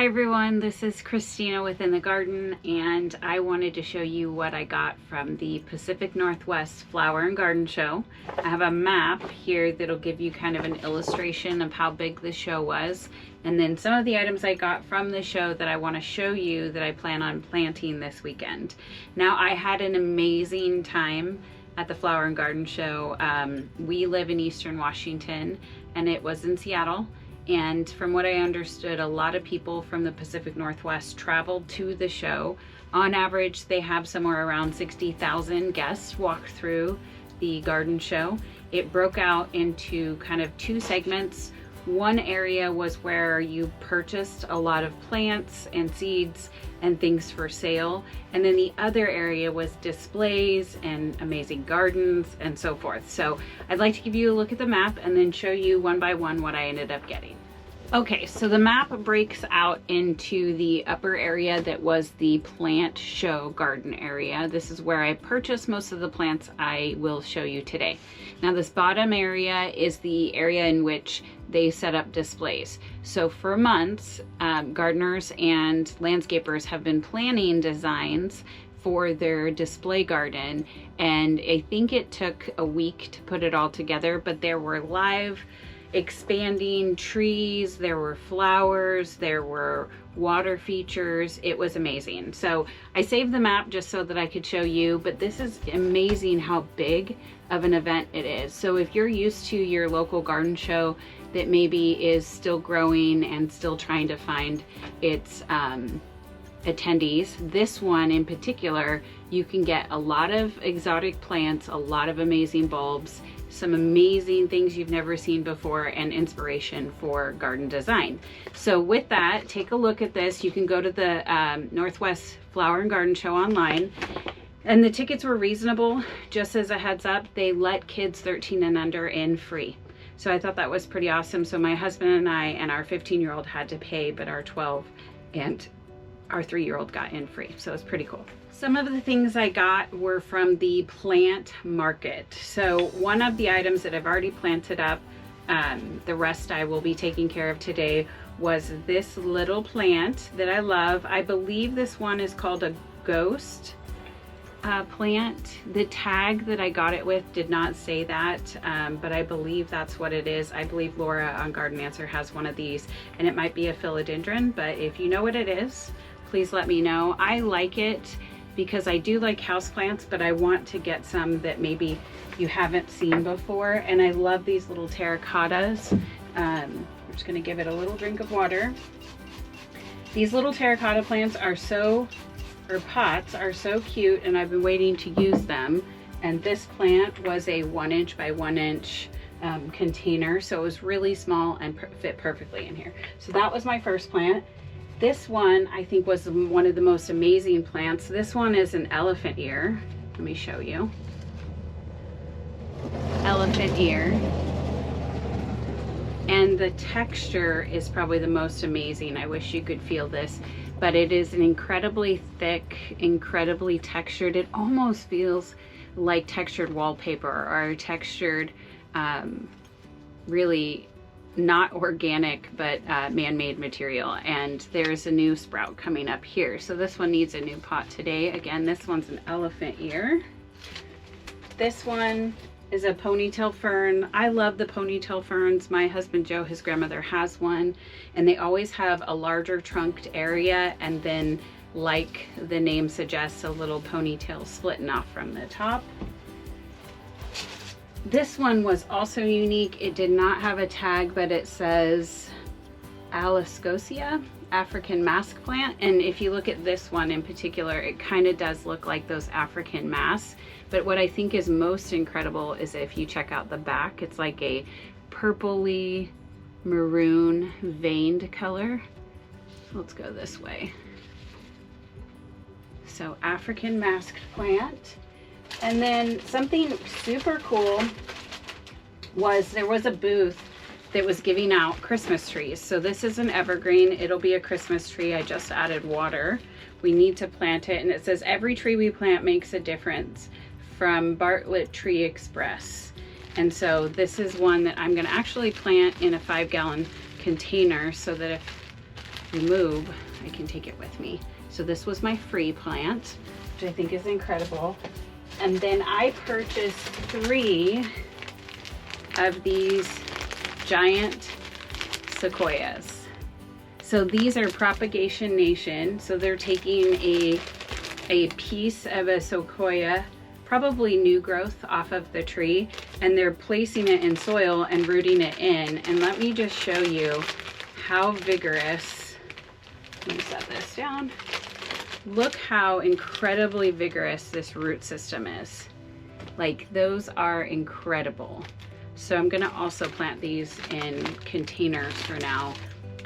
Hi everyone, this is Christina Within the Garden, and I wanted to show you what I got from the Pacific Northwest Flower and Garden Show. I have a map here that'll give you kind of an illustration of how big the show was, and then some of the items I got from the show that I want to show you that I plan on planting this weekend. Now, I had an amazing time at the Flower and Garden Show. We live in Eastern Washington, and it was in Seattle. And from what I understood, a lot of people from the Pacific Northwest traveled to the show. On average, they have somewhere around 60,000 guests walk through the garden show. It broke out into kind of two segments. One area was where you purchased a lot of plants and seeds and things for sale. And then the other area was displays and amazing gardens and so forth. So I'd like to give you a look at the map and then show you one by one what I ended up getting. Okay, so the map breaks out into the upper area that was the plant show garden area. This is where I purchased most of the plants I will show you today. Now, this bottom area is the area in which they set up displays. So for months, gardeners and landscapers have been planning designs for their display garden, and I think it took a week to put it all together, but there were live expanding trees, there were flowers, there were water features. It was amazing. So I saved the map just so that I could show you, but this is amazing how big of an event it is. So if you're used to your local garden show that maybe is still growing and still trying to find its attendees, this one in particular, you can get a lot of exotic plants, a lot of amazing bulbs, some amazing things you've never seen before, and inspiration for garden design. So with that, take a look at this. You can go to the Northwest Flower and Garden Show online, and the tickets were reasonable. Just as a heads up, they let kids 13 and under in free. So I thought that was pretty awesome. So my husband and I and our 15-year-old had to pay, but our 12 and our 3-year-old got in free. So it's pretty cool. Some of the things I got were from the plant market. So one of the items that I've already planted up, the rest I will be taking care of today, was this little plant that I love. I believe this one is called a ghost plant. The tag that I got it with did not say that, but I believe that's what it is. I believe Laura on Garden Answer has one of these, and it might be a philodendron, but if you know what it is, please let me know. I like it because I do like houseplants, but I want to get some that maybe you haven't seen before. And I love these little terracottas. I'm just gonna give it a little drink of water. These little terracotta plants are pots are so cute, and I've been waiting to use them. And this plant was a 1 inch by 1 inch container, so it was really small and fit perfectly in here. So that was my first plant. This one I think was one of the most amazing plants. This one is an elephant ear. Let me show you. Elephant ear. And the texture is probably the most amazing. I wish you could feel this, but it is an incredibly thick, incredibly textured. It almost feels like textured wallpaper or textured, really not organic, but man-made material. And there's a new sprout coming up here. So this one needs a new pot today. Again, this one's an elephant ear. This one is a ponytail fern. I love the ponytail ferns. My husband Joe, his grandmother, has one, and they always have a larger trunked area, and then, like the name suggests, a little ponytail splitting off from the top. This one was also unique. It did not have a tag, but it says Aliscosia, African mask plant. And if you look at this one in particular, it kind of does look like those African masks. But what I think is most incredible is if you check out the back, it's like a purpley maroon veined color. Let's go this way. So African masked plant. And then something super cool was there was a booth that was giving out Christmas trees. So this is an evergreen. It'll be a Christmas tree. I just added water. We need to plant it. And it says, every tree we plant makes a difference, from Bartlett Tree Express. And so this is one that I'm gonna actually plant in a 5-gallon container so that if we move, I can take it with me. So this was my free plant, which I think is incredible. And then I purchased 3 of these giant sequoias. So these are Propagation Nation. So they're taking a piece of a sequoia, probably new growth, off of the tree, and they're placing it in soil and rooting it in. And let me just show you how vigorous, let me set this down. Look how incredibly vigorous this root system is. Like, those are incredible. So I'm gonna also plant these in containers for now.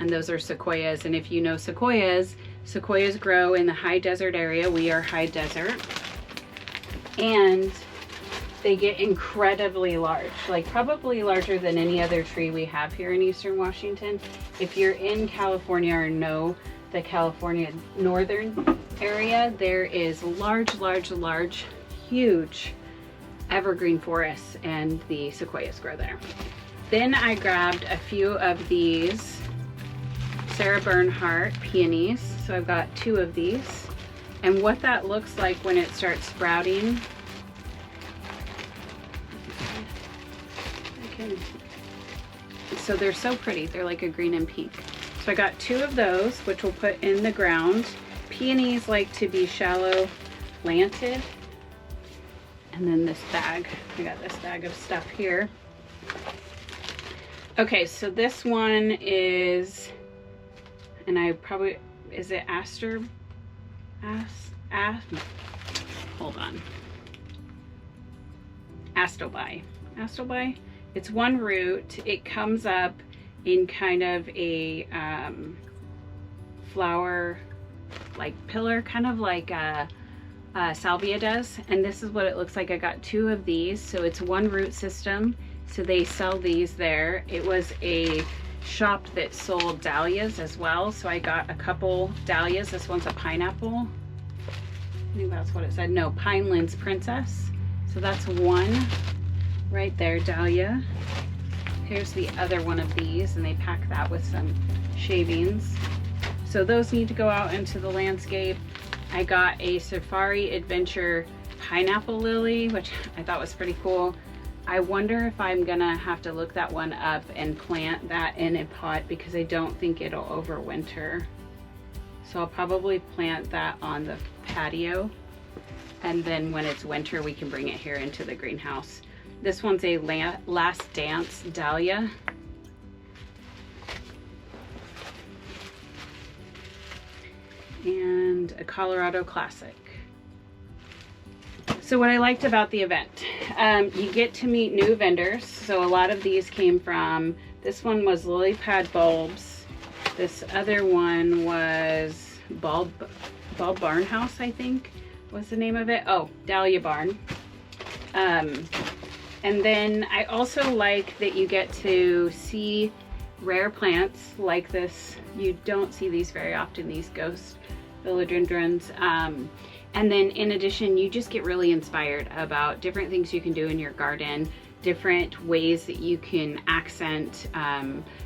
And those are sequoias. And if you know sequoias, sequoias grow in the high desert area. We are high desert. And they get incredibly large, like probably larger than any other tree we have here in Eastern Washington. If you're in California or know the California northern area, there is large, huge evergreen forests, and the sequoias grow there. Then I grabbed a few of these Sarah Bernhardt peonies. So I've got 2 of these. And what that looks like when it starts sprouting, so they're so pretty. They're like a green and pink. So I got 2 of those, which we'll put in the ground. Peonies like to be shallow planted. And then this bag, I got this bag of stuff here. Okay, so this one is, and I probably, is it hold on. Astrobi. It's one root. It comes up in kind of a flower like pillar, kind of like salvia does. And this is what it looks like. I got 2 of these. So it's one root system. So they sell these there. It was a shop that sold dahlias as well. So I got a couple dahlias. This one's a pineapple. I think that's what it said. No, Pinelands Princess. So that's one right there, dahlia. Here's the other one of these, and they pack that with some shavings. So those need to go out into the landscape. I got a Safari Adventure pineapple lily, which I thought was pretty cool. I wonder if I'm gonna have to look that one up and plant that in a pot, because I don't think it'll overwinter. So I'll probably plant that on the patio, and then when it's winter we can bring it here into the greenhouse. This one's a Last Dance dahlia. And a Colorado Classic. So what I liked about the event, you get to meet new vendors. So a lot of these came from, this one was Lily Pad Bulbs. This other one was Bulb Barn House, I think was the name of it. Oh, Dahlia Barn. And then I also like that you get to see rare plants like this. You don't see these very often, these ghost philodendrons. And then in addition, you just get really inspired about different things you can do in your garden, different ways that you can accent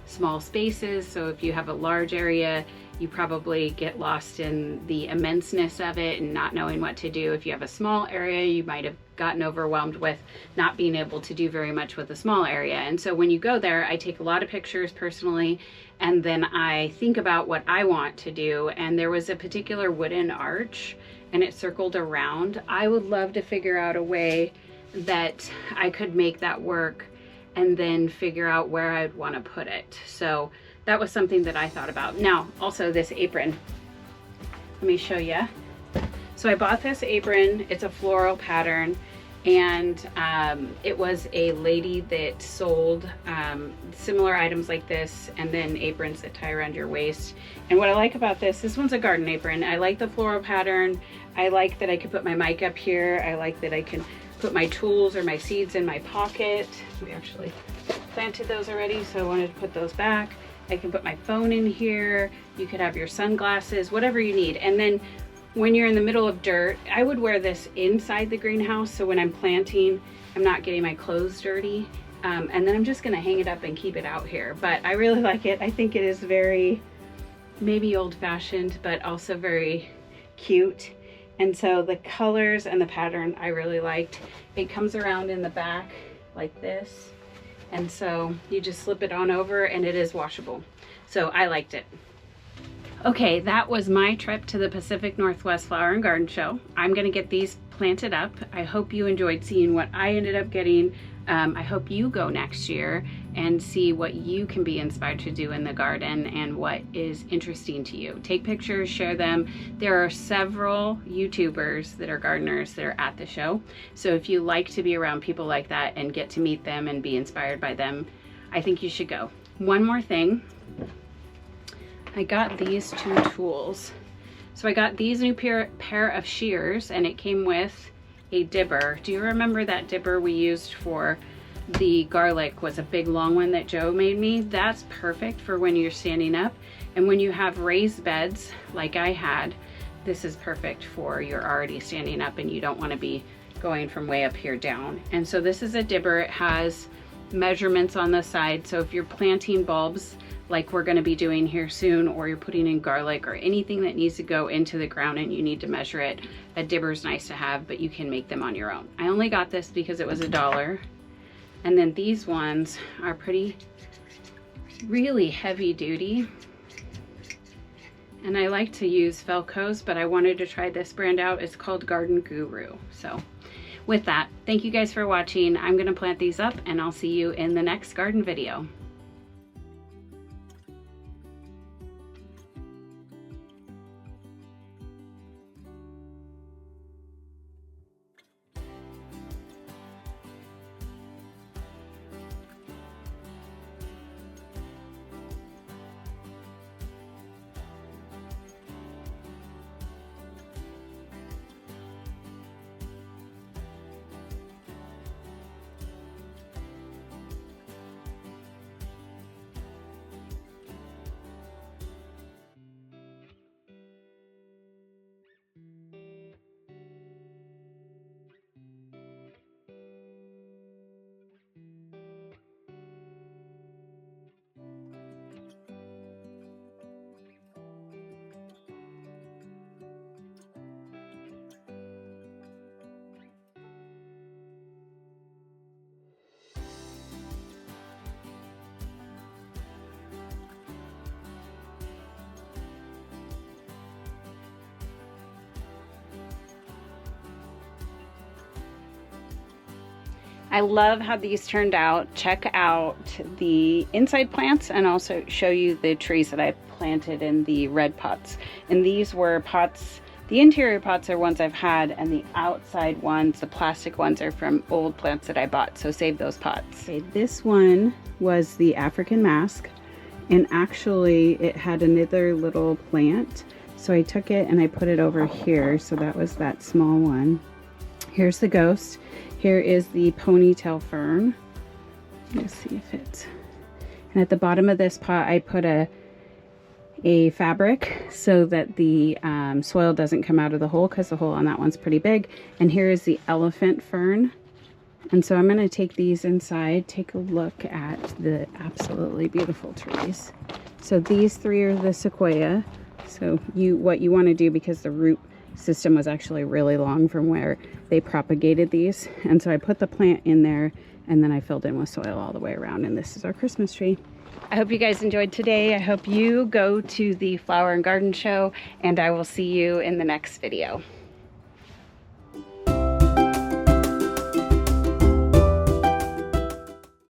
small spaces. So if you have a large area, you probably get lost in the immenseness of it and not knowing what to do. If you have a small area, you might have gotten overwhelmed with not being able to do very much with a small area. And so when you go there, I take a lot of pictures personally, and then I think about what I want to do. And there was a particular wooden arch and it circled around. I would love to figure out a way that I could make that work and then figure out where I'd want to put it. So that was something that I thought about. Now, also this apron. Let me show you. So I bought this apron. It's a floral pattern, and it was a lady that sold similar items like this, and then aprons that tie around your waist. And what I like about this one's a garden apron. I like the floral pattern. I like that I can put my mic up here. I like that I can put my tools or my seeds in my pocket. We actually planted those already, so I wanted to put those back. I can put my phone in here. You could have your sunglasses, whatever you need. And then when you're in the middle of dirt, I would wear this inside the greenhouse, so when I'm planting, I'm not getting my clothes dirty. And then I'm just gonna hang it up and keep it out here. But I really like it. I think it is very maybe old-fashioned, but also very cute. And so the colors and the pattern I really liked. It comes around in the back like this. And so you just slip it on over and it is washable. So I liked it. Okay, that was my trip to the Pacific Northwest Flower and Garden Show. I'm gonna get these planted up. I hope you enjoyed seeing what I ended up getting. I hope you go next year and see what you can be inspired to do in the garden and what is interesting to you. Take pictures, share them. There are several YouTubers that are gardeners that are at the show. So if you like to be around people like that and get to meet them and be inspired by them, I think you should go. One more thing, I got these 2 tools. So I got these new pair of shears, and it came with a dibber. Do you remember that dibber we used for the garlic? Was a big long one that Joe made me? That's perfect for when you're standing up, and when you have raised beds like I had, this is perfect for you're already standing up and you don't want to be going from way up here down. And so this is a dibber. It has measurements on the side, so if you're planting bulbs like we're going to be doing here soon, or you're putting in garlic or anything that needs to go into the ground and you need to measure it, a dibber is nice to have, but you can make them on your own. I only got this because it was $1. And then these ones are really heavy duty. And I like to use Felco's, but I wanted to try this brand out. It's called Garden Guru. So with that, thank you guys for watching. I'm going to plant these up and I'll see you in the next garden video. I love how these turned out. Check out the inside plants and also show you the trees that I planted in the red pots. And these were pots, the interior pots are ones I've had, and the outside ones, the plastic ones, are from old plants that I bought, so save those pots. Okay, this one was the African mask, and actually it had another little plant. So I took it and I put it over here, so that was that small one. Here's the ghost. Here is the ponytail fern. Let's see if it's... And at the bottom of this pot, I put a fabric so that the soil doesn't come out of the hole, because the hole on that one's pretty big. And here is the elephant fern. And so I'm going to take these inside, take a look at the absolutely beautiful trees. So these 3 are the sequoia. So what you want to do, because the root system was actually really long from where they propagated these, and so I put the plant in there and then I filled in with soil all the way around, and this is our Christmas tree. I hope you guys enjoyed today. I hope you go to the Flower and Garden Show, and I will see you in the next video.